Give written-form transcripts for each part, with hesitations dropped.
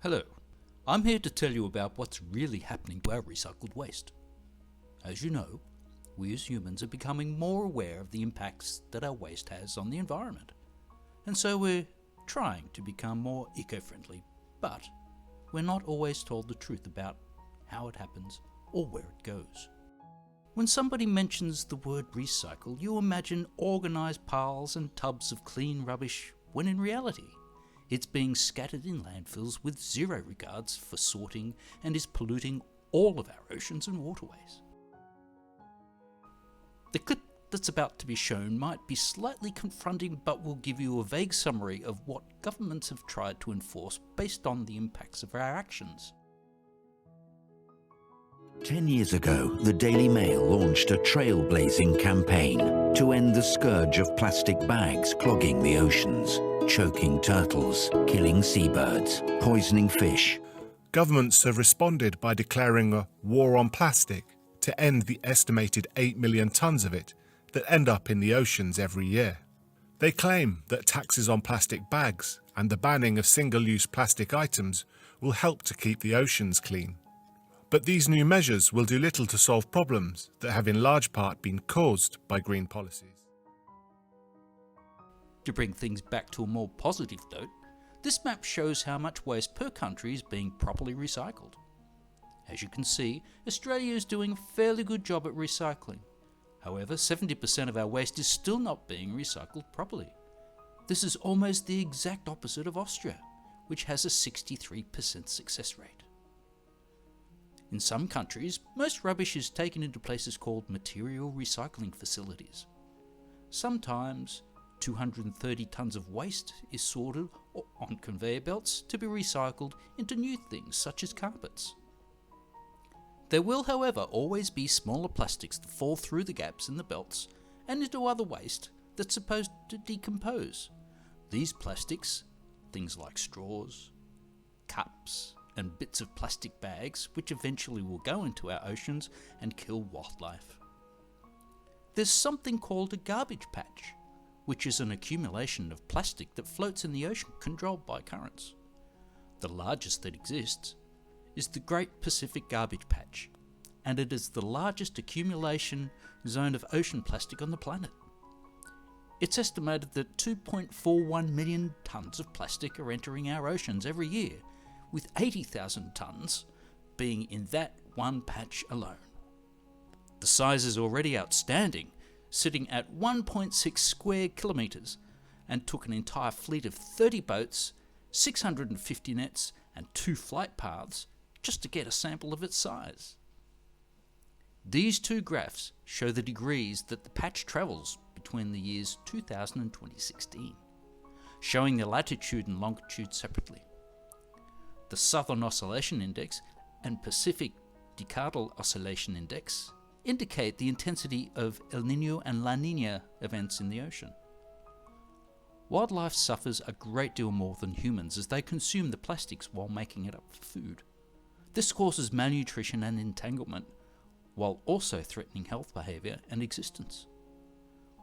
Hello, I'm here to tell you about what's really happening to our recycled waste. As you know, we as humans are becoming more aware of the impacts that our waste has on the environment, and so we're trying to become more eco-friendly, but we're not always told the truth about how it happens or where it goes. When somebody mentions the word recycle, you imagine organised piles and tubs of clean rubbish, when in reality, it's being scattered in landfills with zero regards for sorting and is polluting all of our oceans and waterways. The clip that's about to be shown might be slightly confronting, but will give you a vague summary of what governments have tried to enforce based on the impacts of our actions. 10 years ago, the Daily Mail launched a trailblazing campaign to end the scourge of plastic bags clogging the oceans, choking turtles, killing seabirds, poisoning fish. Governments have responded by declaring a war on plastic to end the estimated 8 million tonnes of it that end up in the oceans every year. They claim that taxes on plastic bags and the banning of single-use plastic items will help to keep the oceans clean. But these new measures will do little to solve problems that have in large part been caused by green policies. To bring things back to a more positive note, this map shows how much waste per country is being properly recycled. As you can see, Australia is doing a fairly good job at recycling. However, 70% of our waste is still not being recycled properly. This is almost the exact opposite of Austria, which has a 63% success rate. In some countries, most rubbish is taken into places called material recycling facilities. Sometimes 230 tonnes of waste is sorted on conveyor belts to be recycled into new things such as carpets. There will, however, always be smaller plastics that fall through the gaps in the belts and into other waste that's supposed to decompose. These plastics, things like straws, cups, and bits of plastic bags, which eventually will go into our oceans and kill wildlife. There's something called a garbage patch, which is an accumulation of plastic that floats in the ocean controlled by currents. The largest that exists is the Great Pacific Garbage Patch, and it is the largest accumulation zone of ocean plastic on the planet. It's estimated that 2.41 million tonnes of plastic are entering our oceans every year, with 80,000 tonnes being in that one patch alone. The size is already outstanding, sitting at 1.6 square kilometres, and took an entire fleet of 30 boats, 650 nets and 2 flight paths just to get a sample of its size. These two graphs show the degrees that the patch travels between the years 2000 and 2016, showing the latitude and longitude separately. The Southern Oscillation Index and Pacific Decadal Oscillation Index indicate the intensity of El Niño and La Niña events in the ocean. Wildlife suffers a great deal more than humans as they consume the plastics while making it up for food. This causes malnutrition and entanglement, while also threatening health behaviour and existence.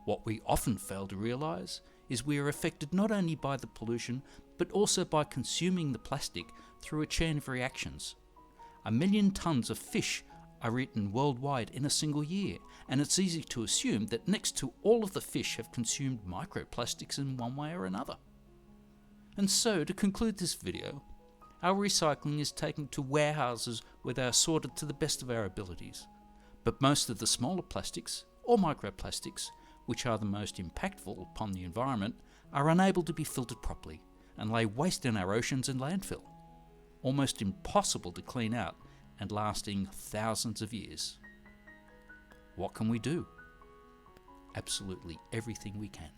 What we often fail to realise is we are affected not only by the pollution, but also by consuming the plastic through a chain of reactions. 1 million tonnes of fish are eaten worldwide in a single year, and it's easy to assume that next to all of the fish have consumed microplastics in one way or another. And so, to conclude this video, our recycling is taken to warehouses where they are sorted to the best of our abilities. But most of the smaller plastics, or microplastics, which are the most impactful upon the environment, are unable to be filtered properly and lay waste in our oceans and landfill, almost impossible to clean out and lasting thousands of years. What can we do? Absolutely everything we can.